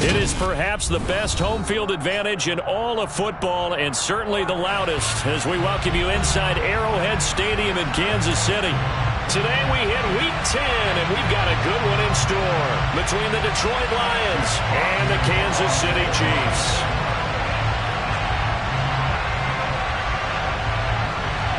It is perhaps the best home field advantage in all of football, and certainly the loudest, as we welcome you inside Arrowhead Stadium in Kansas City. Today we hit Week 10, and we've got a good one in store between the Detroit Lions and the Kansas City Chiefs.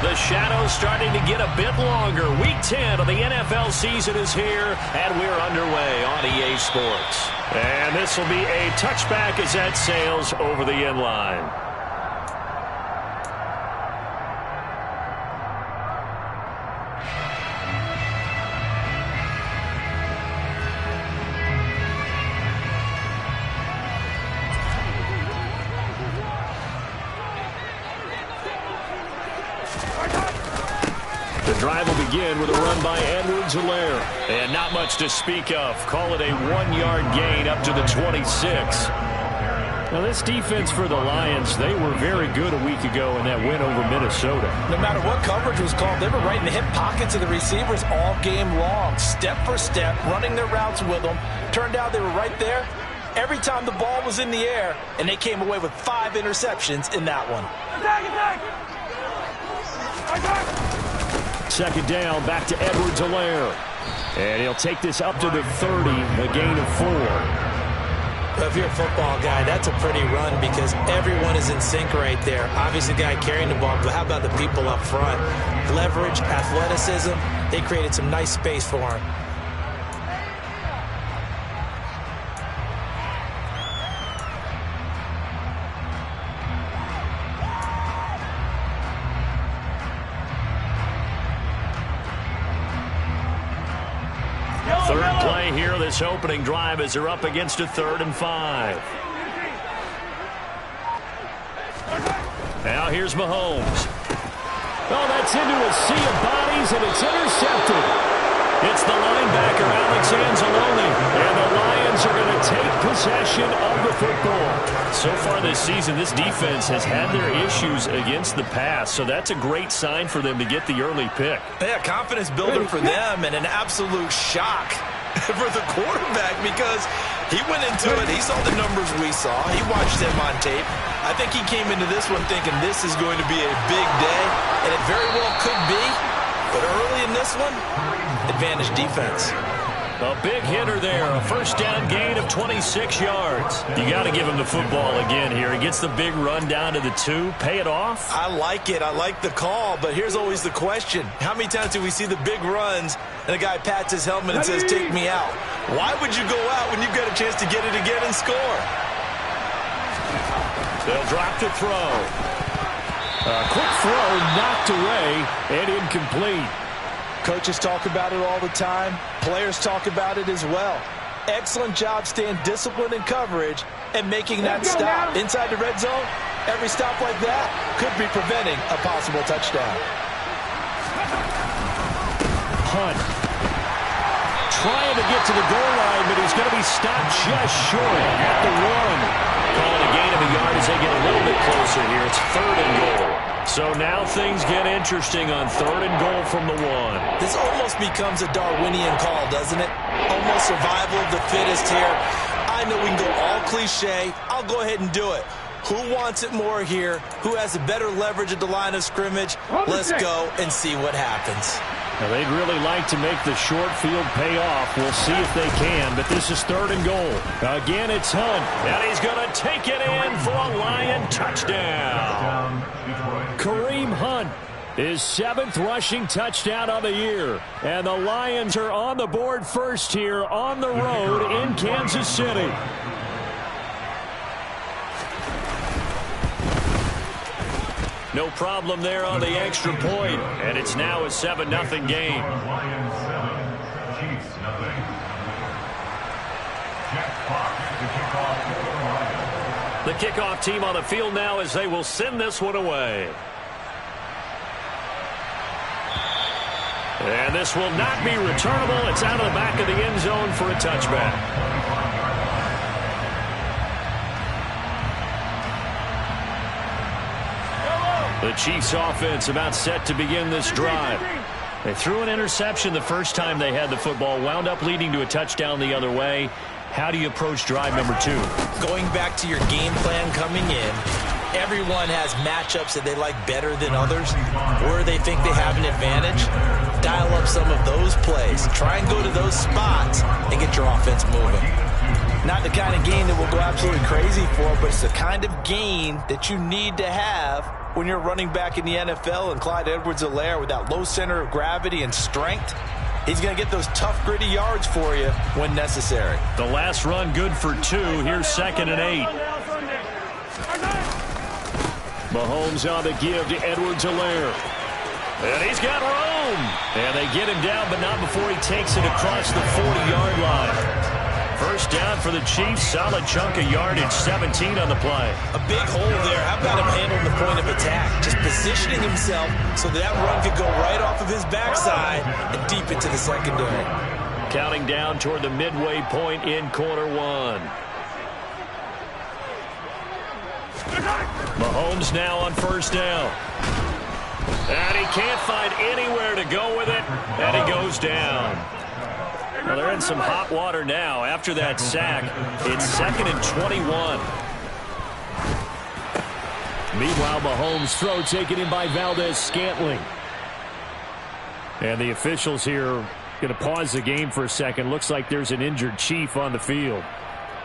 The shadow's starting to get a bit longer. Week 10 of the NFL season is here, and we're underway on EA Sports. And this will be a touchback as that sails over the end line. The drive will begin with a run by Edwards-Helaire. And not much to speak of. Call it a 1-yard gain up to the 26. Now, this defense for the Lions, they were very good a week ago in that win over Minnesota. No matter what coverage was called, they were right in the hip pockets of the receivers all game long. Step for step, running their routes with them. Turned out they were right there every time the ball was in the air, and they came away with 5 interceptions in that one. Second down, back to Edwards-Helaire. And he'll take this up to the 30, a gain of 4. If you're a football guy, that's a pretty run because everyone is in sync right there. Obviously, the guy carrying the ball, but how about the people up front? Leverage, athleticism, they created some nice space for him. Third play here, this opening drive as they're up against a 3rd and 5. Now here's Mahomes. Oh, that's into a sea of bodies, and it's intercepted. It's the linebacker, Alex Anzalone, and the Lions are going to take possession of the football. So far this season, this defense has had their issues against the pass, so that's a great sign for them to get the early pick. Yeah, confidence builder for them and an absolute shock for the quarterback because he went into it. He saw the numbers we saw. He watched them on tape. I think he came into this one thinking this is going to be a big day, and it very well could be. But early in this one, advantage defense. A big hitter there, a first down gain of 26 yards. You got to give him the football again here. He gets the big run down to the 2. Pay it off. I like it. I like the call, but here's always the question. How many times do we see the big runs and a guy pats his helmet and says, take me out? Why would you go out when you've got a chance to get it again and score? They'll drop to throw. A quick throw knocked away and incomplete. Coaches talk about it all the time. Players talk about it as well. Excellent job staying disciplined in coverage and making that stop. Inside the red zone, every stop like that could be preventing a possible touchdown. Hunt trying to get to the goal line, but he's going to be stopped just short at the 1. Calling a gain of a yard as they get a little bit closer here. It's 3rd and goal. So now things get interesting on 3rd and goal from the 1. This almost becomes a Darwinian call, doesn't it? Almost survival of the fittest here. I know we can go all cliche. I'll go ahead and do it. Who wants it more here? Who has the better leverage at the line of scrimmage? Let's go and see what happens. Now, they'd really like to make the short field pay off. We'll see if they can, but this is 3rd and goal. Again, it's Hunt, and he's going to take it in for a Lion touchdown. Kareem Hunt, his 7th rushing touchdown of the year. And the Lions are on the board first here on the road in Kansas City. No problem there on the extra point, and it's now a 7-0 game. Lions 7, Chiefs 0. Jack Fox to kick off for the Lions. The kickoff team on the field now as they will send this one away. And this will not be returnable. It's out of the back of the end zone for a touchback. The Chiefs offense about set to begin this drive. They threw an interception the first time they had the football, wound up leading to a touchdown the other way. How do you approach drive number 2? Going back to your game plan coming in, everyone has matchups that they like better than others, where they think they have an advantage. Dial up some of those plays. Try and go to those spots and get your offense moving. Not the kind of game that we'll go absolutely crazy for, but it's the kind of game that you need to have when you're running back in the NFL. And Clyde Edwards-Helaire, with that low center of gravity and strength, he's going to get those tough, gritty yards for you when necessary. The last run good for 2. Here's 2nd and 8. Mahomes on the give to Edwards-Helaire. And he's got room. And they get him down, but not before he takes it across the 40-yard line. First down for the Chiefs. Solid chunk of yardage, 17 on the play. A big hole there. How about him handling the point of attack? Just positioning himself so that run could go right off of his backside and deep into the secondary. Counting down toward the midway point in quarter 1. Mahomes now on first down. And he can't find anywhere to go with it. And he goes down. Well, they're in some hot water now. After that sack, it's 2nd and 21. Meanwhile, Mahomes' throw taken in by Valdez-Scantling. And the officials here going to pause the game for a second. Looks like there's an injured Chief on the field.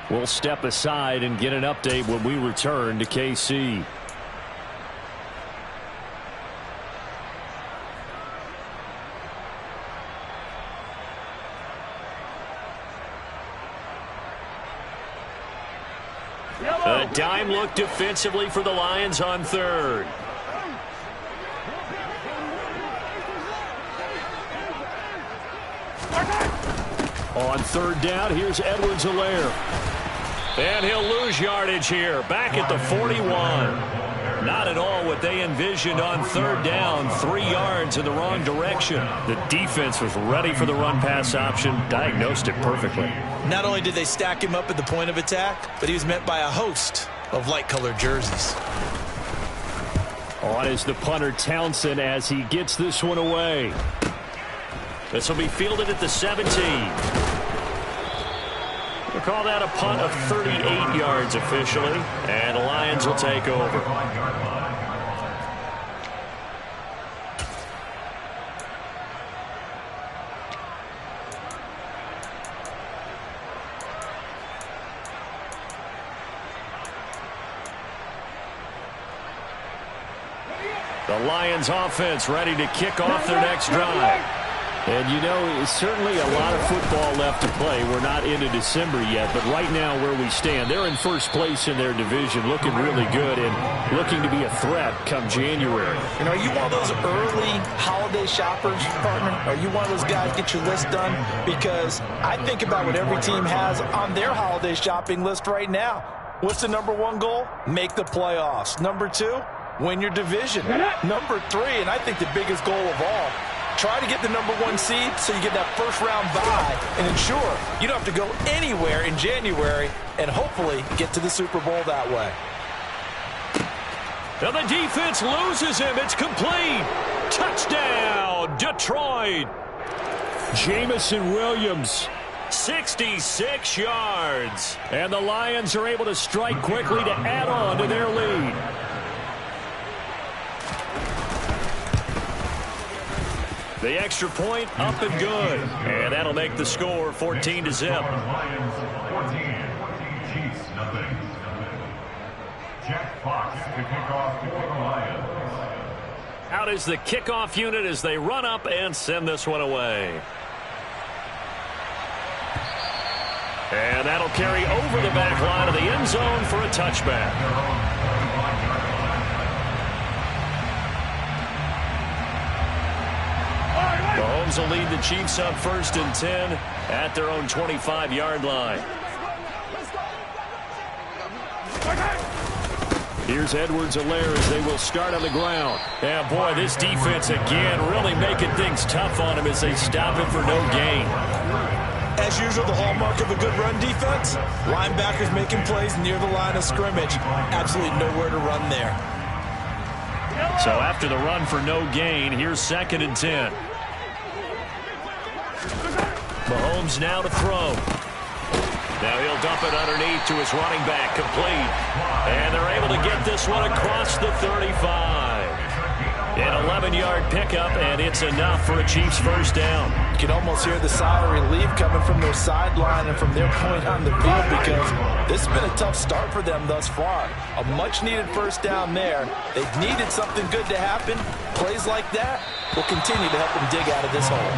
We'll step aside and get an update when we return to KC. A dime look defensively for the Lions on 3rd. On 3rd down, here's Edwards-Helaire. And he'll lose yardage here. Back at the 41. Not at all what they envisioned on 3rd down. 3 yards in the wrong direction. The defense was ready for the run-pass option. Diagnosed it perfectly. Not only did they stack him up at the point of attack, but he was met by a host of light-colored jerseys. On is the punter Townsend as he gets this one away. This will be fielded at the 17. We'll call that a punt of 38 yards officially, and the Lions will take over. The Lions offense ready to kick off their next drive. And, you know, certainly a lot of football left to play. We're not into December yet, but right now where we stand, they're in first place in their division, looking really good and looking to be a threat come January. And are you one of those early holiday shoppers, partner? Are you one of those guys get your list done? Because I think about what every team has on their holiday shopping list right now. What's the number 1 goal? Make the playoffs. Number 2, win your division. Number 3, and I think the biggest goal of all, try to get the number 1 seed so you get that first-round bye and ensure you don't have to go anywhere in January and hopefully get to the Super Bowl that way. And the defense loses him. It's complete. Touchdown, Detroit. Jamison Williams, 66 yards. And the Lions are able to strike quickly to add on to their lead. The extra point up and good. And that'll make the score 14-0. Lions 14, Chiefs nothing. Jack Fox to kick off for the Lions. Out is the kickoff unit as they run up and send this one away. And that'll carry over the back line of the end zone for a touchback. Mahomes will lead the Chiefs up 1st and 10 at their own 25-yard line. Here's Edwards-Helaire as they will start on the ground. Yeah, boy, this defense again really making things tough on him as they stop him for no gain. As usual, the hallmark of a good run defense, linebackers making plays near the line of scrimmage. Absolutely nowhere to run there. So after the run for no gain, here's 2nd and 10. Mahomes now to throw. Now he'll dump it underneath to his running back, complete. And they're able to get this one across the 35. An 11-yard pickup, and it's enough for a Chiefs first down. You can almost hear the sigh of relief coming from their sideline and from their point on the field, because this has been a tough start for them thus far. A much-needed first down there. They've needed something good to happen. Plays like that will continue to help them dig out of this hole.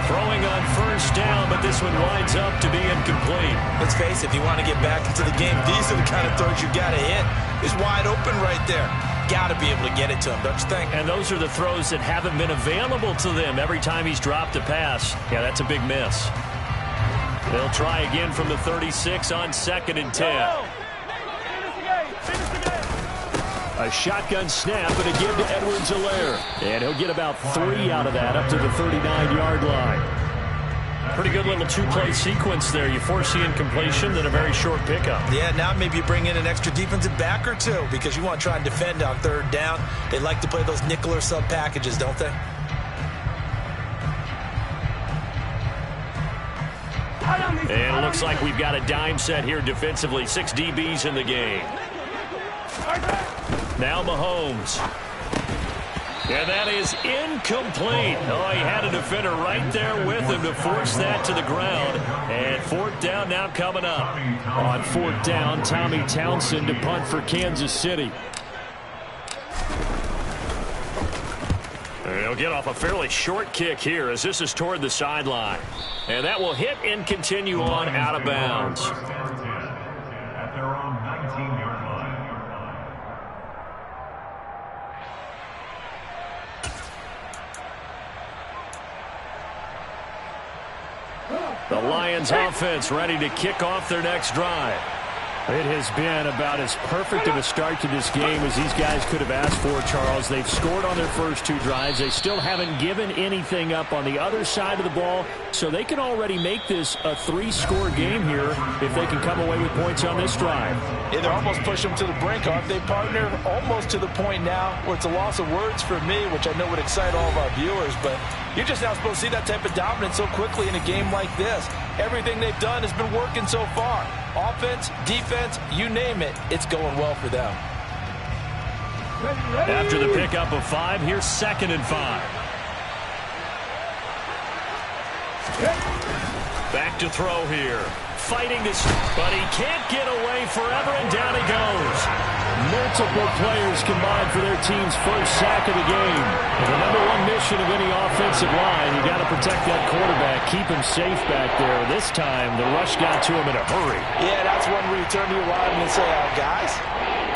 Throwing on first down, but this one winds up to be incomplete. Let's face it, if you want to get back into the game, these are the kind of throws you got to hit. It's wide open right there. Got to be able to get it to him, don't you think? And those are the throws that haven't been available to them every time he's dropped a pass. Yeah, that's a big miss. They'll try again from the 36 on 2nd and 10. A shotgun snap and a give to Edwards-Helaire. And he'll get about 3 out of that up to the 39-yard line. Pretty good little two-play sequence there. You force the incompletion, then a very short pickup. Yeah, now maybe you bring in an extra defensive back or two, because you want to try and defend on 3rd down. They like to play those nickel or sub packages, don't they? And it looks like we've got a dime set here defensively. 6 DBs in the game. Now Mahomes. And that is incomplete. Oh, he had a defender right there with him to force that to the ground. And 4th down now coming up. On 4th down, Tommy Townsend to punt for Kansas City. And he'll get off a fairly short kick here as this is toward the sideline. And that will hit and continue on out of bounds. At their own 19-yard line. The Lions offense ready to kick off their next drive. It has been about as perfect of a start to this game as these guys could have asked for, Charles. They've scored on their first 2 drives. They still haven't given anything up on the other side of the ball, so they can already make this a 3-score game here if they can come away with points on this drive. Yeah, they're almost pushing them to the brink, aren't they, partner? Almost to the point now where it's a loss of words for me, which I know would excite all of our viewers, but you're just not supposed to see that type of dominance so quickly in a game like this. Everything they've done has been working so far. Offense, defense, you name it, it's going well for them. After the pickup of 5, here's 2nd and 5. Back to throw here. Fighting this, but he can't get away forever, and down he goes. Multiple players combined for their team's first sack of the game. And the #1 mission of any offensive line, you got to protect that quarterback, keep him safe back there. This time, the rush got to him in a hurry. Yeah, that's one where you turn to your lineman and say, guys,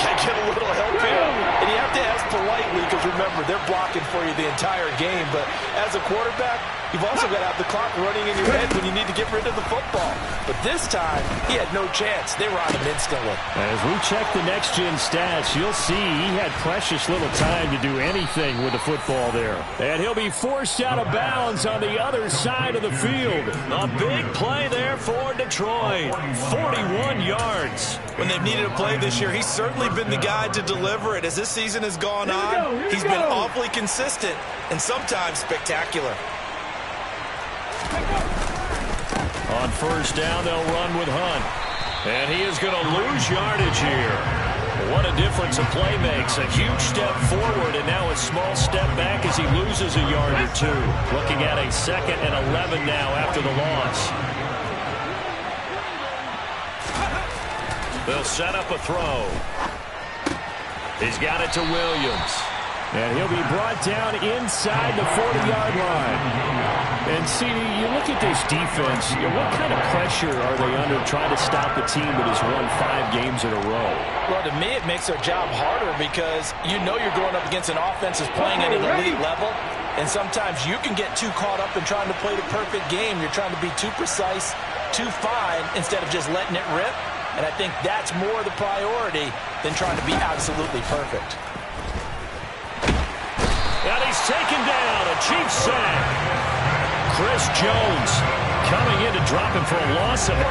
can I get a little help here? And you have to ask politely, because remember, they're blocking for you the entire game. But as a quarterback, you've also got to have the clock running in your head when you need to get rid of the football. But this time, he had no chance. They were on him instantly. As we check the next-gen stats, you'll see he had precious little time to do anything with the football there. And he'll be forced out of bounds on the other side of the field. A big play there for Detroit. 41 yards. When they've needed a play this year, he's certainly been the guy to deliver it. As this season has gone on, he's been awfully consistent and sometimes spectacular. On first down, they'll run with Hunt. And he is going to lose yardage here. What a difference a play makes. A huge step forward and now a small step back as he loses a yard or 2. Looking at a 2nd and 11 now after the loss. They'll set up a throw. He's got it to Williams. And he'll be brought down inside the 40-yard line. And see, you look at this defense, what kind of pressure are they under trying to stop a team that has won 5 games in a row? Well, to me, it makes their job harder because you know you're going up against an offense that's playing at an elite level. And sometimes you can get too caught up in trying to play the perfect game. You're trying to be too precise, too fine, instead of just letting it rip. And I think that's more the priority than trying to be absolutely perfect. And he's taken down, a Chiefs sack. Chris Jones coming in to drop him for a loss of 8,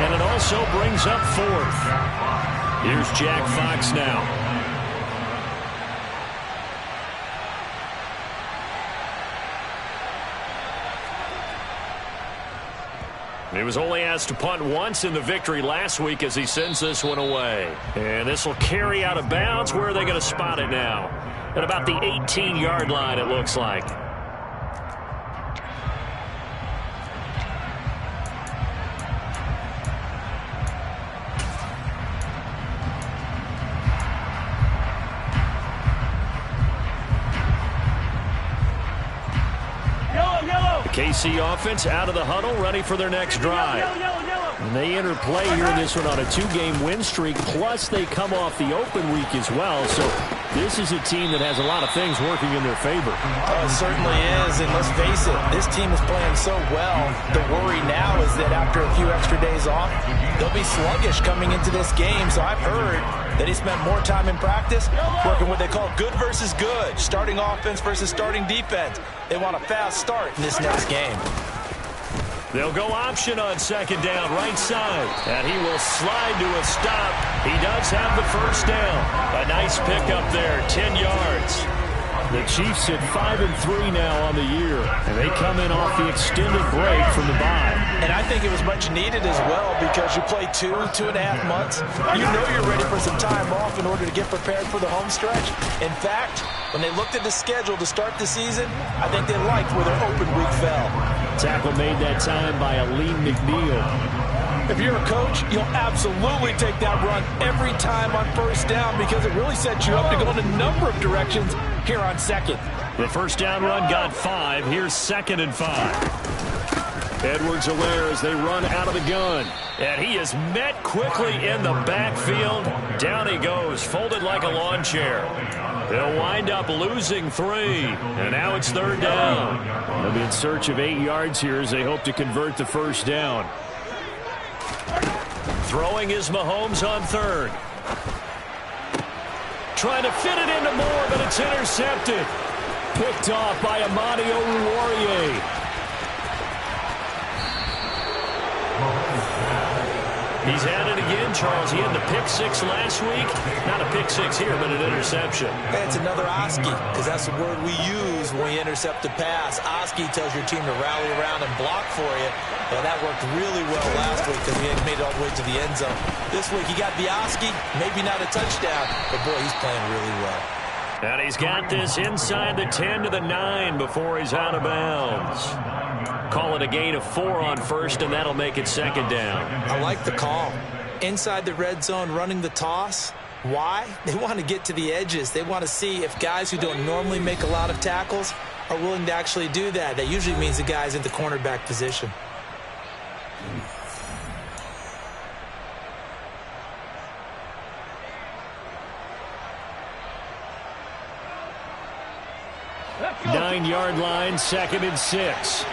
and it also brings up 4th. Here's Jack Fox now. He was only asked to punt once in the victory last week as he sends this one away. And this will carry out of bounds. Where are they going to spot it now? At about the 18-yard line, it looks like. KC offense out of the huddle, ready for their next drive. And they enter play here in this one on a 2-game win streak, plus they come off the open week as well. So this is a team that has a lot of things working in their favor. Oh, it certainly is, and let's face it, this team is playing so well. The worry now is that after a few extra days off, they'll be sluggish coming into this game. So I've heard that he spent more time in practice working what they call good versus good, starting offense versus starting defense. They want a fast start in this next game. They'll go option on second down, right side. And he will slide to a stop. He does have the first down. A nice pickup there, 10 yards. The Chiefs at 5-3 now on the year. And they come in off the extended break from the bye. And I think it was much needed as well because you play 2.5 months. You know you're ready for some time off in order to get prepared for the home stretch. In fact, when they looked at the schedule to start the season, I think they liked where their open week fell. Tackle made that time by Alim McNeil. If you're a coach, you'll absolutely take that run every time on first down because it really sets you up to go in a number of directions here on second. The first down run got 5. Here's 2nd and 5. Edwards-Helaire as they run out of the gun. And he is met quickly in the backfield. Down he goes, folded like a lawn chair. They'll wind up losing 3. And now it's 3rd down. They'll be in search of 8 yards here as they hope to convert the first down. Throwing is Mahomes on 3rd. Trying to fit it into Moore, but it's intercepted. Picked off by Amani Oruwariye. He's at it again, Charles. He had the pick 6 last week. Not a pick 6 here, but an interception. It's another Oski, because that's the word we use when we intercept a pass. Oski tells your team to rally around and block for you. And that worked really well last week because he hadn't made it all the way to the end zone. This week he got the Oski, maybe not a touchdown, but boy, he's playing really well. And he's got this inside the 10 to the 9 before he's out of bounds. Call it a gain of 4 on first, and that'll make it 2nd down. I like the call. Inside the red zone, running the toss. Why? They want to get to the edges. They want to see if guys who don't normally make a lot of tackles are willing to actually do that. That usually means the guy's in the cornerback position. Nine-yard line, 2nd and 6.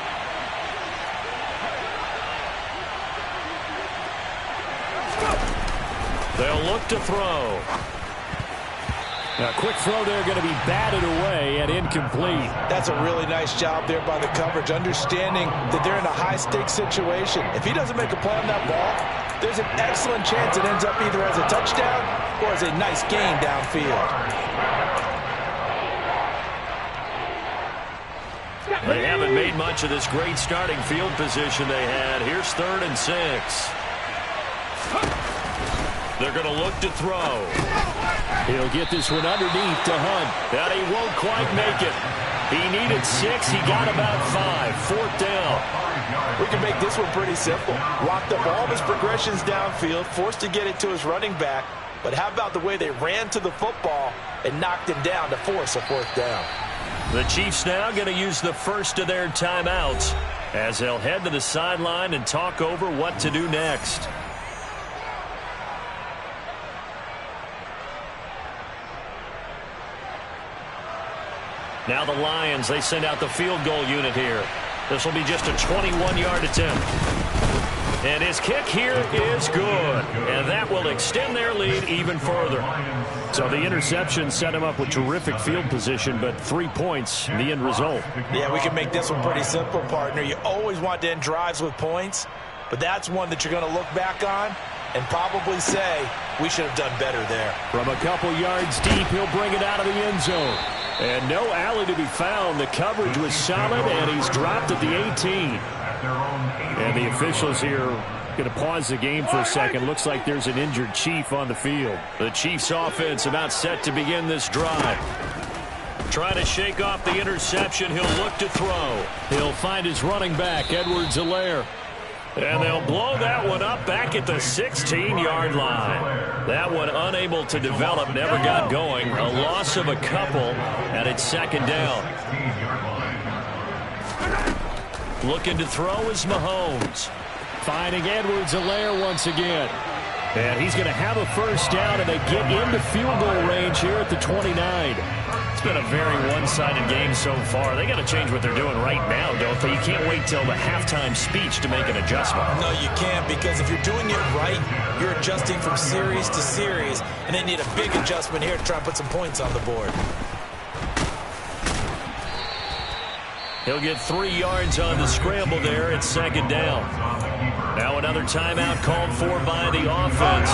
They'll look to throw. A quick throw there going to be batted away and incomplete. That's a really nice job there by the coverage, understanding that they're in a high-stakes situation. If he doesn't make a play on that ball, there's an excellent chance it ends up either as a touchdown or as a nice gain downfield. They haven't made much of this great starting field position they had. Here's 3rd and 6. They're going to look to throw. He'll get this one underneath to Hunt. And he won't quite make it. He needed 6. He got about 5. 4th down. We can make this one pretty simple. Locked up all of his progressions downfield, forced to get it to his running back. But how about the way they ran to the football and knocked him down to force a 4th down? The Chiefs now going to use the first of their timeouts as they'll head to the sideline and talk over what to do next. Now the Lions, they send out the field goal unit here. This will be just a 21-yard attempt. And his kick here is good. And that will extend their lead even further. So the interception set him up with terrific field position, but 3 points, the end result. Yeah, we can make this one pretty simple, partner. You always want to end drives with points, but that's one that you're going to look back on and probably say, we should have done better there. From a couple yards deep, he'll bring it out of the end zone. And no alley to be found. The coverage was solid, and he's dropped at the 18. at their own 8. And the officials here going to pause the game for a second. Looks like there's an injured Chief on the field. The Chiefs offense about set to begin this drive. Trying to shake off the interception. He'll look to throw. He'll find his running back, Edwards-Helaire. And they'll blow that one up back at the 16-yard line. That one unable to develop, never got going. A loss of a couple, and it's second down. Looking to throw is Mahomes. Finding Edwards-Helaire once again. And he's going to have a first down, and they get into field goal range here at the 29. It's been a very one-sided game so far. They got to change what they're doing right now, don't they? You can't wait till the halftime speech to make an adjustment. No, you can't, because if you're doing it right, you're adjusting from series to series, and they need a big adjustment here to try and put some points on the board. He'll get 3 yards on the scramble there. It's second down. Now another timeout called for by the offense,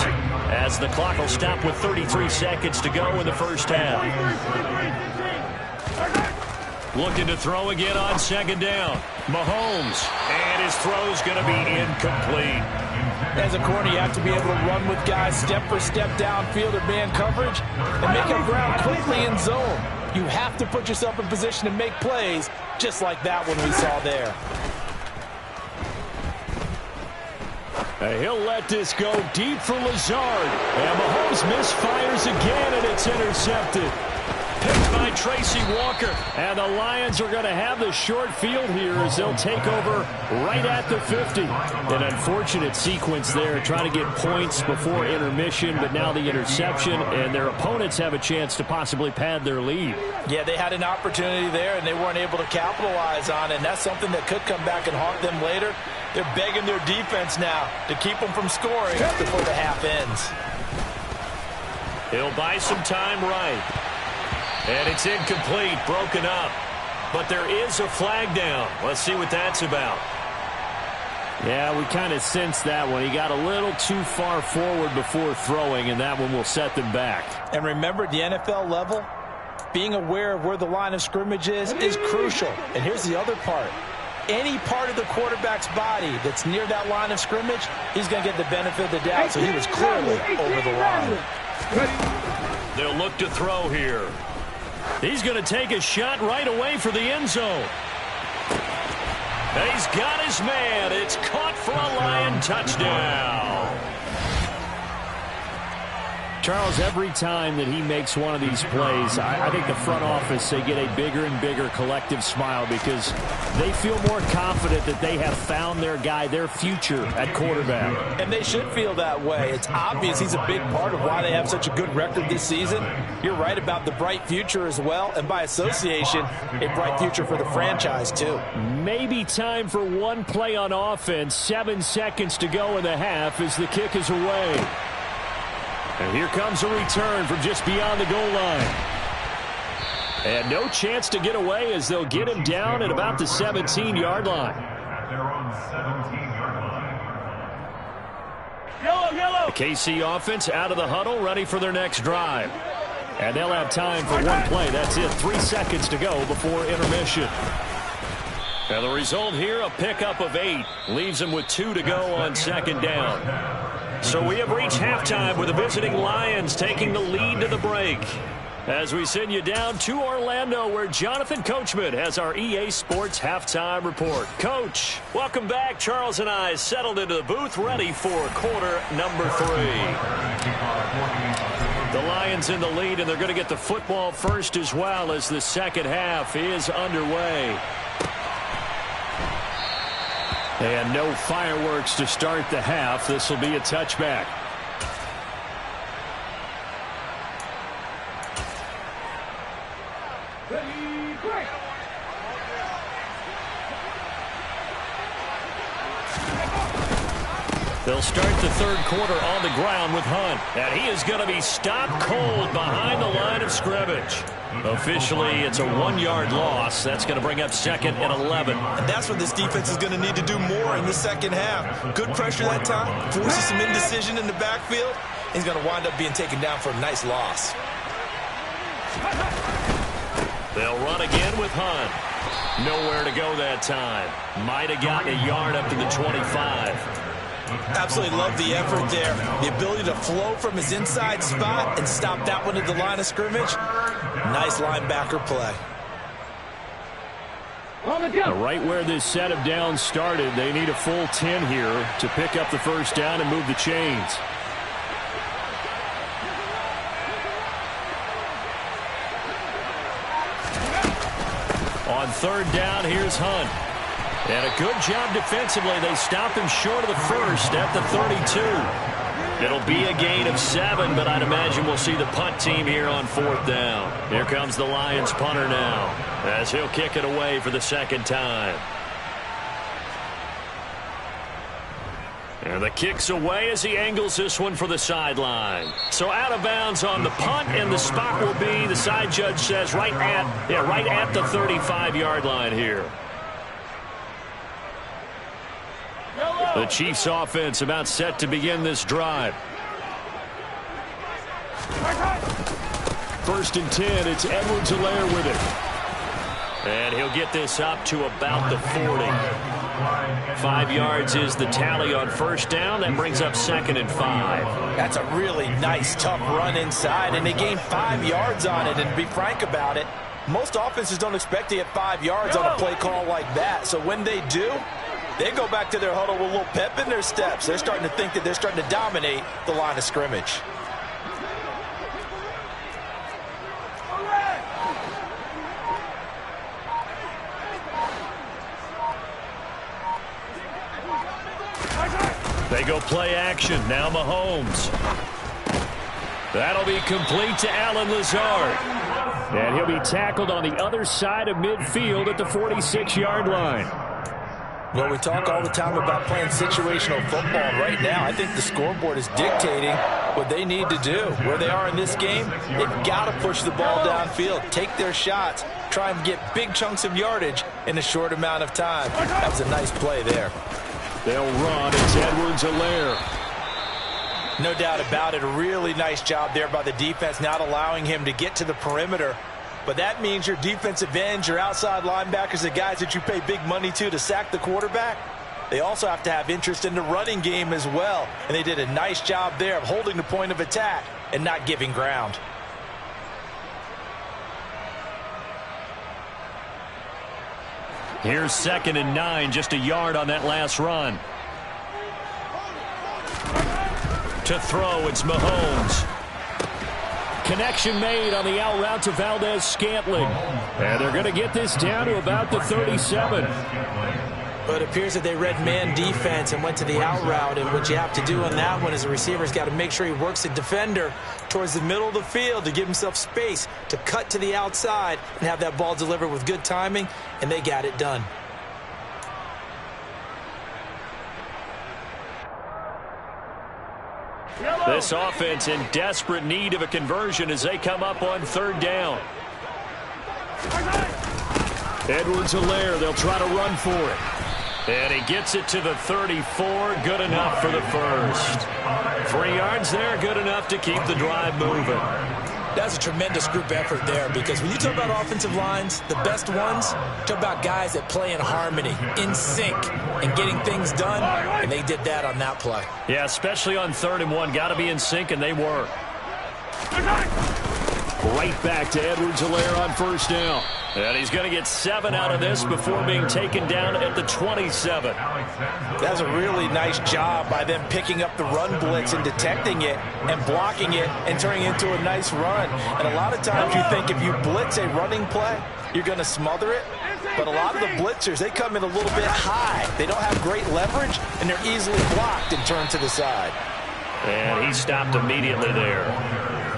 as the clock will stop with 33 seconds to go in the first half. Looking to throw again on second down. Mahomes, and his throw's going to be incomplete. As a corner, you have to be able to run with guys step for step downfield or man coverage and make up ground quickly in zone. You have to put yourself in position to make plays, just like that one we saw there. He'll let this go deep for Lazard. And Mahomes misfires again, and it's intercepted. Picked by Tracy Walker. And the Lions are going to have the short field here as they'll take over right at the 50. An unfortunate sequence there, trying to get points before intermission, but now the interception, and their opponents have a chance to possibly pad their lead. Yeah, they had an opportunity there, and they weren't able to capitalize on it, and that's something that could come back and haunt them later. They're begging their defense now to keep them from scoring before the half ends. He'll buy some time right. And it's incomplete, broken up. But there is a flag down. Let's see what that's about. Yeah, we kind of sensed that one. He got a little too far forward before throwing, and that one will set them back. And remember, at the NFL level, being aware of where the line of scrimmage is crucial. And here's the other part. Any part of the quarterback's body that's near that line of scrimmage, he's going to get the benefit of the doubt, so he was clearly over the line. They'll look to throw here. He's going to take a shot right away for the end zone. And he's got his man. It's caught for a Lion touchdown. Charles, every time that he makes one of these plays, I think the front office, they get a bigger and bigger collective smile because they feel more confident that they have found their guy, their future at quarterback. And they should feel that way. It's obvious he's a big part of why they have such a good record this season. You're right about the bright future as well, and by association, a bright future for the franchise too. Maybe time for one play on offense. 7 seconds to go in the half as the kick is away. And here comes a return from just beyond the goal line. And no chance to get away as they'll get him down at about the 17-yard line. At their own 17-yard line. The KC offense out of the huddle, ready for their next drive. And they'll have time for one play. That's it. 3 seconds to go before intermission. And the result here, a pickup of 8. Leaves them with 2 to go on second down. So we have reached halftime with the visiting Lions taking the lead to the break. As we send you down to Orlando, where Jonathan Coachman has our EA Sports Halftime Report. Coach, welcome back. Charles and I settled into the booth, ready for quarter number 3. The Lions in the lead, and they're going to get the football first as well as the second half is underway. And no fireworks to start the half. This will be a touchback. They'll start the third quarter on the ground with Hunt. And he is going to be stopped cold behind the line of scrimmage. Officially, it's a 1-yard loss. That's going to bring up second and 11. And that's what this defense is going to need to do more in the second half. Good pressure that time, forces some indecision in the backfield. He's going to wind up being taken down for a nice loss. They'll run again with Hunt. Nowhere to go that time. Might have gotten a yard up to the 25. Absolutely love the effort there. The ability to flow from his inside spot and stop that one at the line of scrimmage. Nice linebacker play. Right where this set of downs started, they need a full 10 here to pick up the first down and move the chains. On third down, here's Hunt. And a good job defensively. They stopped him short of the first at the 32. It'll be a gain of 7, but I'd imagine we'll see the punt team here on fourth down. Here comes the Lions punter now, as he'll kick it away for the second time. And the kick's away as he angles this one for the sideline. So out of bounds on the punt, and the spot will be, the side judge says, right at the 35-yard line here. The Chiefs offense about set to begin this drive. First and 10, it's Edwards-Helaire with it. And he'll get this up to about the 40. 5 yards is the tally on first down. That brings up second and 5. That's a really nice, tough run inside, and they gained 5 yards on it. And to be frank about it, most offenses don't expect to get 5 yards on a play call like that. So when they do, they go back to their huddle with a little pep in their steps. They're starting to think that they're starting to dominate the line of scrimmage. They go play action. Now Mahomes. That'll be complete to Allen Lazard. And he'll be tackled on the other side of midfield at the 46-yard line. Well, we talk all the time about playing situational football. Right now, I think the scoreboard is dictating what they need to do. Where they are in this game, they've got to push the ball downfield, take their shots, try and get big chunks of yardage in a short amount of time. That was a nice play there. They'll run. It's Edwards-Helaire. No doubt about it. A really nice job there by the defense, not allowing him to get to the perimeter. But that means your defensive ends, your outside linebackers, the guys that you pay big money to sack the quarterback, they also have to have interest in the running game as well. And they did a nice job there of holding the point of attack and not giving ground. Here's second and 9, just a yard on that last run. To throw, it's Mahomes. Connection made on the out route to Valdez-Scantling. And they're going to get this down to about the 37. But it appears that they read man defense and went to the out route. And what you have to do on that one is the receiver's got to make sure he works the defender towards the middle of the field to give himself space to cut to the outside and have that ball delivered with good timing. And they got it done. This offense in desperate need of a conversion as they come up on third down. Edwards-Helaire, they'll try to run for it. And he gets it to the 34, good enough for the first. 3 yards there, good enough to keep the drive moving. That's a tremendous group effort there, because when you talk about offensive lines, the best ones, talk about guys that play in harmony, in sync, and getting things done, and they did that on that play. Yeah, especially on 3rd and 1. Got to be in sync, and they were. Right back to Edwards-Helaire on first down. And he's going to get 7 out of this before being taken down at the 27. That's a really nice job by them picking up the run blitz and detecting it and blocking it and turning it into a nice run. And a lot of times you think if you blitz a running play, you're going to smother it. But a lot of the blitzers, they come in a little bit high. They don't have great leverage, and they're easily blocked and turned to the side. And he stopped immediately there.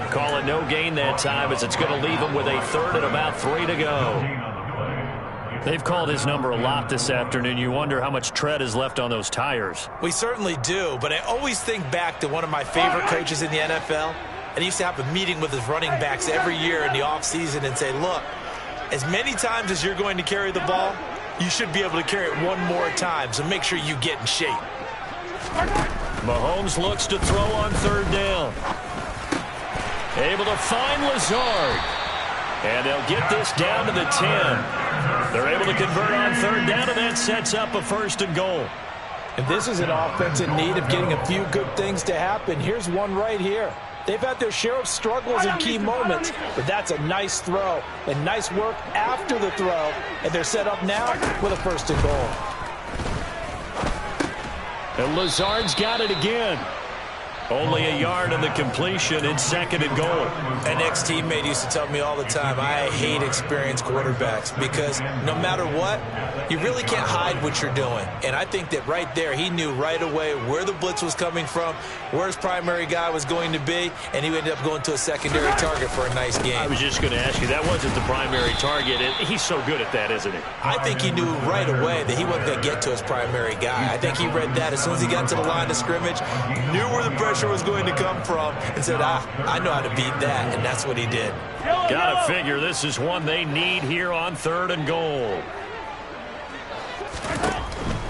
Call it no gain that time, as it's going to leave him with a 3rd and about 3 to go. They've called his number a lot this afternoon. You wonder how much tread is left on those tires. We certainly do, but I always think back to one of my favorite coaches in the NFL, and he used to have a meeting with his running backs every year in the offseason and say, look, as many times as you're going to carry the ball, you should be able to carry it one more time, so make sure you get in shape. Mahomes looks to throw on 3rd down. Able to find Lazard. And they'll get this down to the 10. They're able to convert on third down, and that sets up a 1st and goal. And this is an offense in need of getting a few good things to happen. Here's one right here. They've had their share of struggles in key moments, but that's a nice throw and nice work after the throw. And they're set up now with a 1st and goal. And Lazard's got it again. Only a yard on the completion. It's 2nd and goal. An ex-teammate used to tell me all the time, I hate experienced quarterbacks because no matter what, you really can't hide what you're doing. And I think that right there, he knew right away where the blitz was coming from, where his primary guy was going to be, and he ended up going to a secondary target for a nice game. I was just going to ask you, that wasn't the primary target. He's so good at that, isn't he? I think he knew right away that he wasn't going to get to his primary guy. I think he read that as soon as he got to the line of scrimmage, knew where the pressure was going to come from, and said, I know how to beat that, and that's what he did. Gotta figure this is one they need here on 3rd and goal.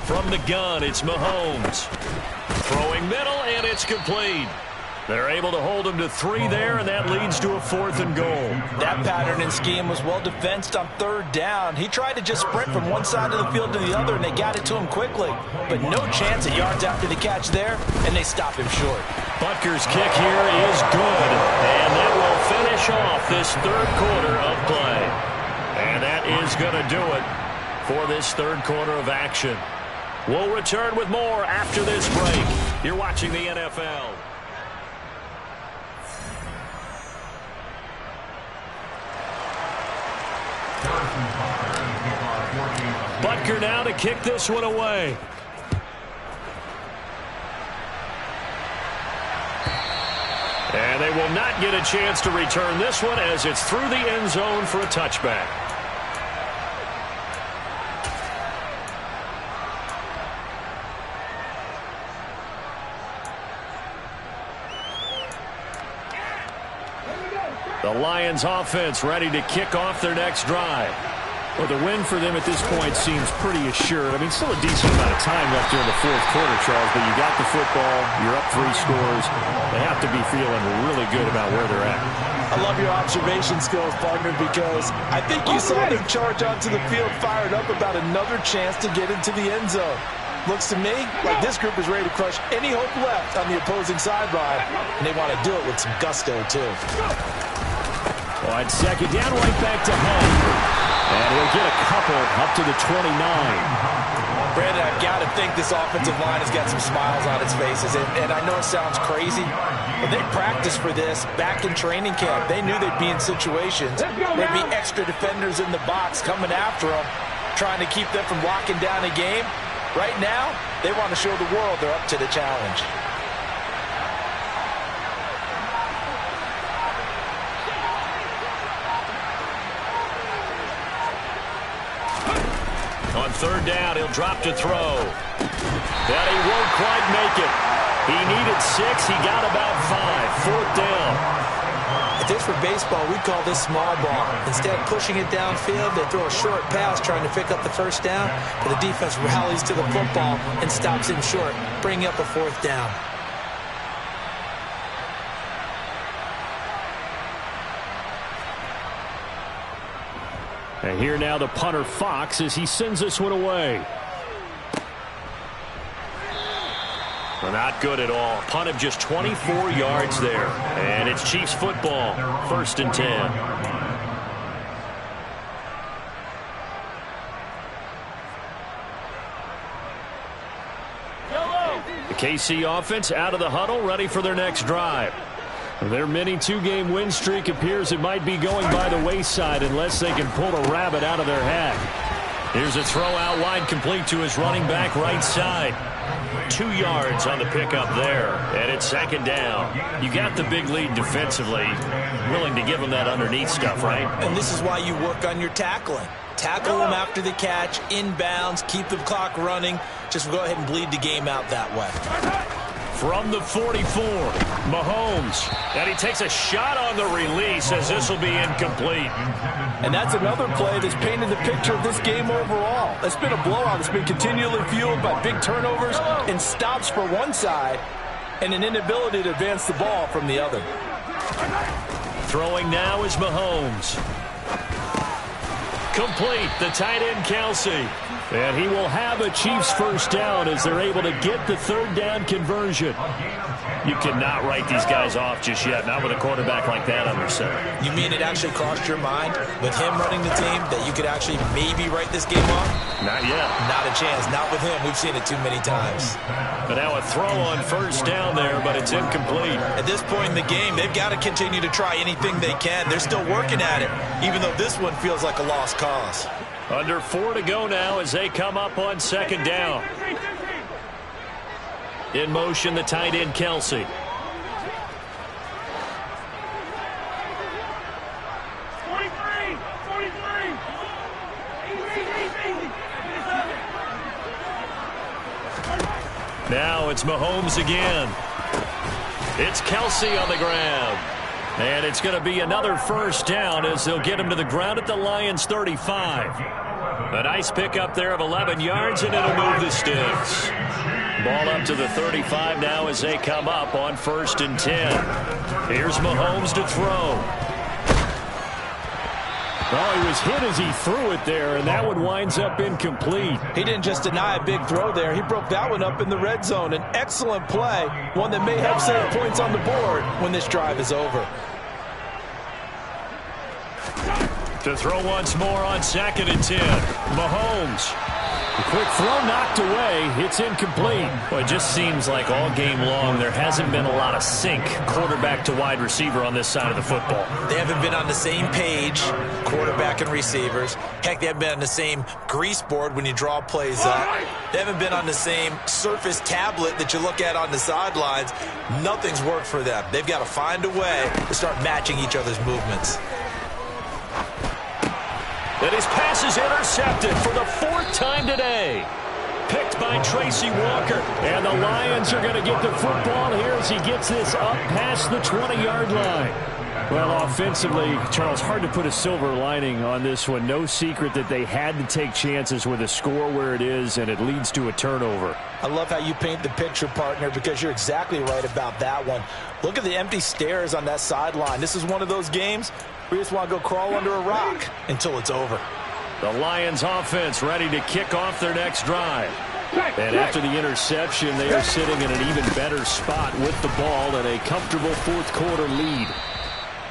From the gun, it's Mahomes. Throwing middle, and it's complete. They're able to hold him to 3 there, and that leads to a 4th and goal. That pattern and scheme was well defensed on 3rd down. He tried to just sprint from one side of the field to the other, and they got it to him quickly. But no chance at yards after the catch there, and they stop him short. Butker's kick here is good, and that will finish off this 3rd quarter of play. And that is going to do it for this 3rd quarter of action. We'll return with more after this break. You're watching the NFL. Butker now to kick this one away. And they will not get a chance to return this one as it's through the end zone for a touchback. The Lions offense ready to kick off their next drive. Well, the win for them at this point seems pretty assured. I mean, still a decent amount of time left here in the 4th quarter, Charles, but you got the football, you're up 3 scores. They have to be feeling really good about where they're at. I love your observation skills, partner, because I think you saw them charge onto the field fired up about another chance to get into the end zone. Looks to me like this group is ready to crush any hope left on the opposing sideline, and they want to do it with some gusto, too. On 2nd down, right back to Hunt. And he'll get a couple up to the 29. Brandon, I've got to think this offensive line has got some smiles on its faces. And I know it sounds crazy, but they practiced for this back in training camp. They knew they'd be in situations. There'd be extra defenders in the box coming after them, trying to keep them from locking down a game. Right now, they want to show the world they're up to the challenge. On 3rd down, he'll drop to throw. But he won't quite make it. He needed 6. He got about 5. 4th down. If this were baseball, we'd call this small ball. Instead of pushing it downfield, they throw a short pass trying to pick up the 1st down, but the defense rallies to the football and stops him short, bringing up a 4th down. And here now the punter Fox as he sends this one away. Well, not good at all. Punt of just 24 yards there. And it's Chiefs football. 1st and 10. The KC offense out of the huddle, ready for their next drive. Their mini 2-game win streak appears it might be going by the wayside unless they can pull a rabbit out of their hat. Here's a throw out wide, complete to his running back right side. 2 yards on the pickup there, and it's 2nd down. You got the big lead defensively, willing to give them that underneath stuff, right? And this is why you work on your tackling. Tackle them after the catch, inbounds, keep the clock running. Just go ahead and bleed the game out that way. From the 44, Mahomes. And he takes a shot on the release as this will be incomplete. And that's another play that's painted the picture of this game overall. It's been a blowout. It's been continually fueled by big turnovers and stops for one side and an inability to advance the ball from the other. Throwing now is Mahomes. complete. The tight end, Kelsey. And he will have a Chiefs first down as they're able to get the third down conversion. You cannot write these guys off just yet, not with a quarterback like that under center. You mean it actually crossed your mind with him running the team that you could actually maybe write this game off? Not yet. Not a chance. Not with him. We've seen it too many times. But now a throw on first down there, but it's incomplete. At this point in the game, they've got to continue to try anything they can. They're still working at it, even though this one feels like a lost cause. Under 4 to go now as they come up on second down. In motion, the tight end, Kelsey. Now it's Mahomes again. It's Kelsey on the ground. And it's going to be another first down as they'll get him to the ground at the Lions 35. A nice pickup there of 11 yards, and it'll move the sticks. Ball up to the 35 now as they come up on 1st and 10. Here's Mahomes to throw. Oh, he was hit as he threw it there, and that one winds up incomplete. He didn't just deny a big throw there. He broke that one up in the red zone. An excellent play, one that may help save points on the board when this drive is over. To throw once more on 2nd and 10. Mahomes. A quick throw knocked away. It's incomplete. Well, it just seems like all game long there hasn't been a lot of sync quarterback to wide receiver on this side of the football. They haven't been on the same page, quarterback and receivers. Heck, they haven't been on the same grease board when you draw plays up. They haven't been on the same Surface tablet that you look at on the sidelines. Nothing's worked for them. They've got to find a way to start matching each other's movements. And his pass is intercepted for the 4th time today. Picked by Tracy Walker. And the Lions are going to get the football here as he gets this up past the 20-yard line. Well, offensively, Charles, hard to put a silver lining on this one. No secret that they had to take chances with a score where it is, and it leads to a turnover. I love how you paint the picture, partner, because you're exactly right about that one. Look at the empty stares on that sideline. This is one of those games where you just want to go crawl under a rock until it's over. The Lions offense ready to kick off their next drive. And after the interception, they are sitting in an even better spot with the ball and a comfortable 4th quarter lead.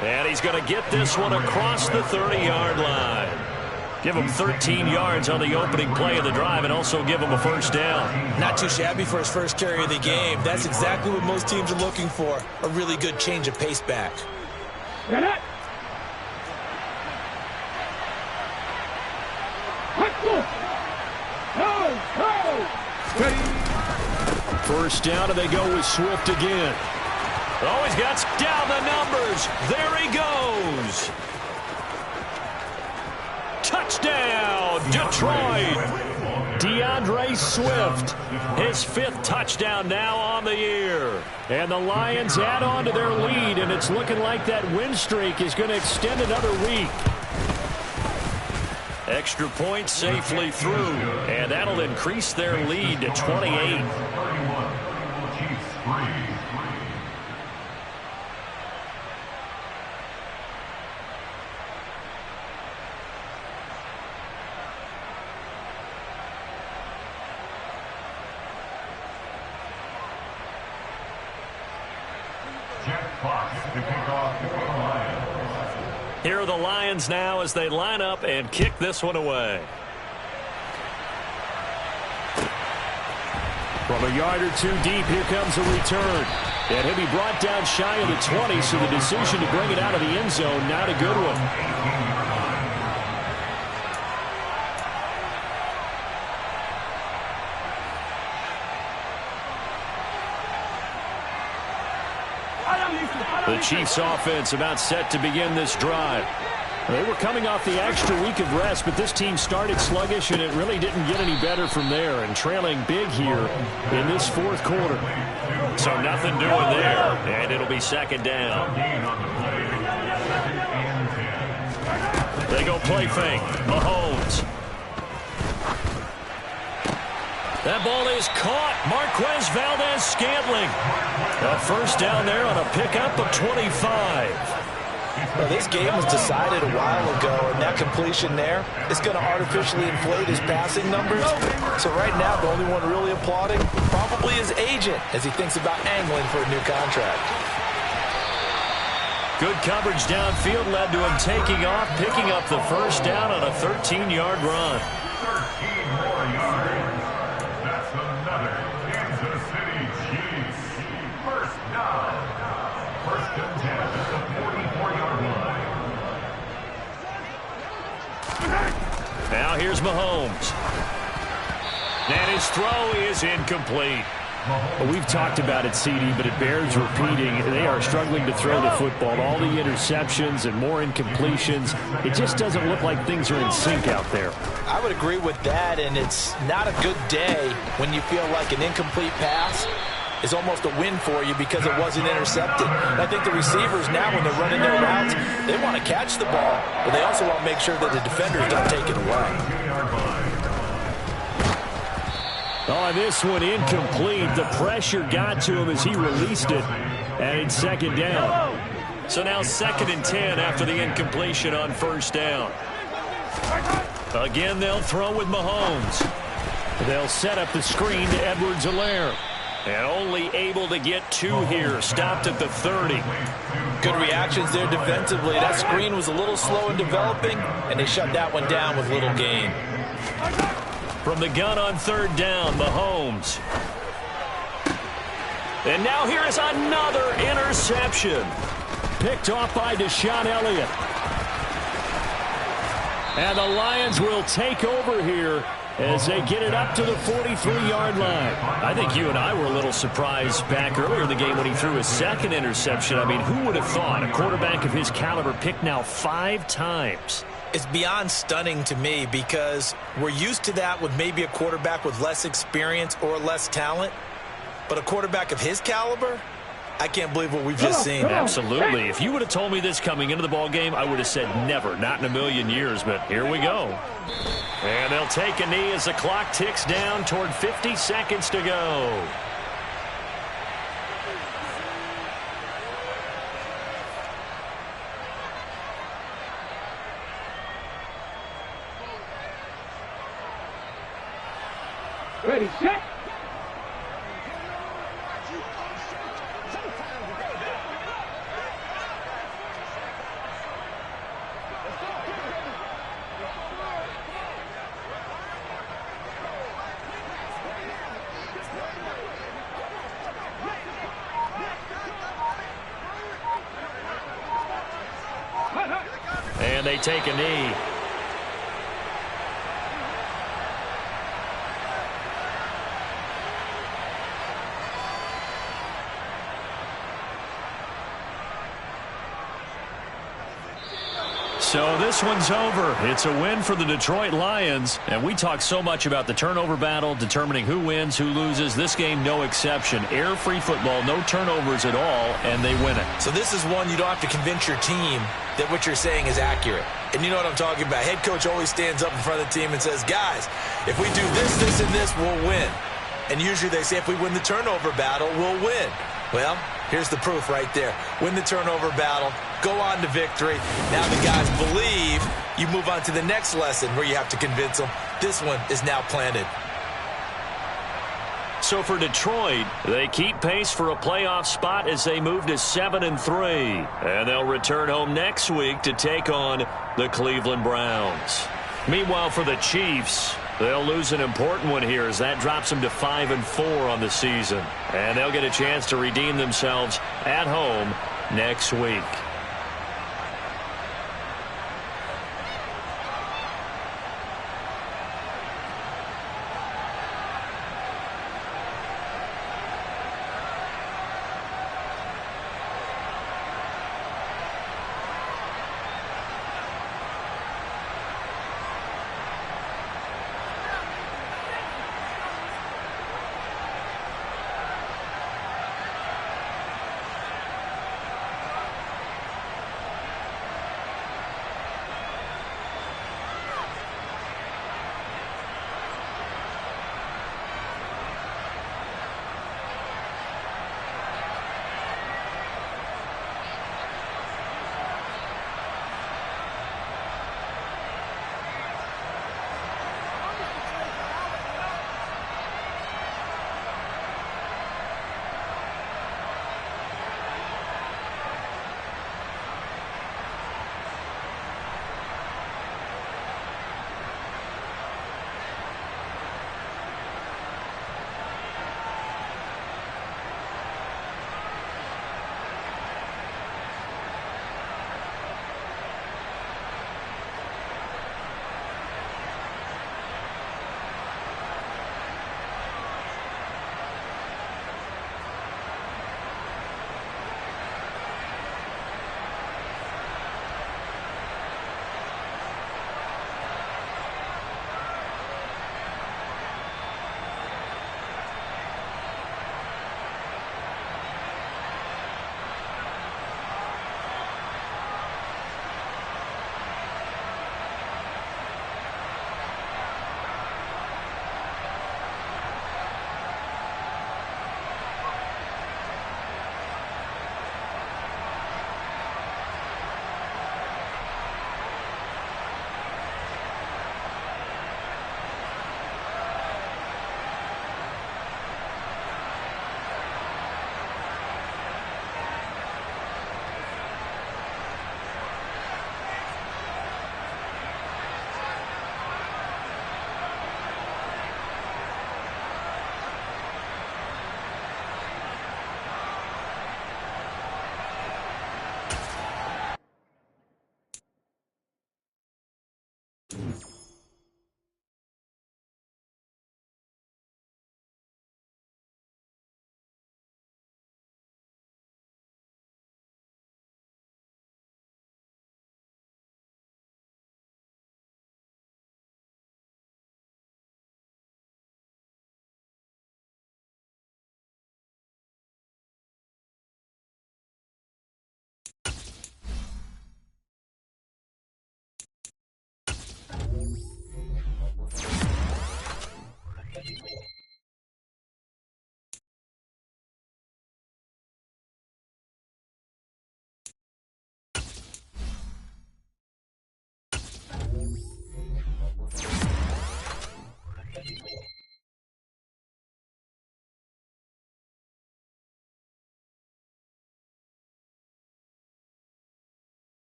And he's going to get this one across the 30-yard line. Give him 13 yards on the opening play of the drive and also give him a first down. Not too shabby for his first carry of the game. That's exactly what most teams are looking for, a really good change of pace back. First down, and they go with Swift again. Oh, he's got down the numbers. There he goes. Touchdown, Detroit. DeAndre Swift, his 5th touchdown now on the year. And the Lions add on to their lead, and it's looking like that win streak is going to extend another week. Extra point safely through, and that'll increase their lead to 28. Here are the Lions now as they line up and kick this one away. From a yard or 2 deep, here comes a return. And he'll be brought down shy of the 20, so the decision to bring it out of the end zone, not a good one. The Chiefs offense about set to begin this drive. They were coming off the extra week of rest, but this team started sluggish, and it really didn't get any better from there, and trailing big here in this 4th quarter. So nothing doing there, and it'll be 2nd down. They go play fake. Mahomes. That ball is caught. Marquez Valdez-Scantling. A first down there on a pickup of 25. Well, this game was decided a while ago, and that completion there is going to artificially inflate his passing numbers. So right now, the only one really applauding probably his agent as he thinks about angling for a new contract. Good coverage downfield led to him taking off, picking up the first down on a 13-yard run. 13 more yards. That's another Kansas City Chiefs. First down. First and 10 at the 44-yard line. Now here's Mahomes. And his throw is incomplete. We've talked about it, CD, but it bears repeating. They are struggling to throw the football. All the interceptions and more incompletions. It just doesn't look like things are in sync out there. I would agree with that, and it's not a good day when you feel like an incomplete pass is almost a win for you because it wasn't intercepted. And I think the receivers now, when they're running their routes, they want to catch the ball, but they also want to make sure that the defenders don't take it away. Oh, this one incomplete. The pressure got to him as he released it. And it's second down. So now 2nd and 10 after the incompletion on first down. Again, they'll throw with Mahomes. They'll set up the screen to Edwards-Helaire. And only able to get 2 here. Stopped at the 30. Good reactions there defensively. That screen was a little slow in developing, and they shut that one down with little gain. From the gun on 3rd down, Mahomes. And now here is another interception. Picked off by Deshaun Elliott. And the Lions will take over here as they get it up to the 43-yard line. I think you and I were a little surprised back earlier in the game when he threw his 2nd interception. I mean, who would have thought a quarterback of his caliber picked now 5 times? It's beyond stunning to me because we're used to that with maybe a quarterback with less experience or less talent. But a quarterback of his caliber, I can't believe what we've just seen. Absolutely. If you would have told me this coming into the ball game, I would have said never, not in a million years. But here we go. And they'll take a knee as the clock ticks down toward 50 seconds to go. Ready, set. And they take a knee. So this one's over. It's a win for the Detroit Lions. And we talk so much about the turnover battle, determining who wins, who loses. This game, no exception. Air-free football, no turnovers at all, and they win it. So this is one you don't have to convince your team that what you're saying is accurate. And you know what I'm talking about. Head coach always stands up in front of the team and says, guys, if we do this, this, and this, we'll win. And usually they say if we win the turnover battle, we'll win. Well, here's the proof right there. Win the turnover battle, go on to victory. Now the guys believe. You move on to the next lesson where you have to convince them. This one is now planted. So for Detroit, they keep pace for a playoff spot as they move to 7-3. And they'll return home next week to take on the Cleveland Browns. Meanwhile, for the Chiefs, they'll lose an important one here as that drops them to 5-4 on the season. And they'll get a chance to redeem themselves at home next week.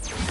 Chiefs.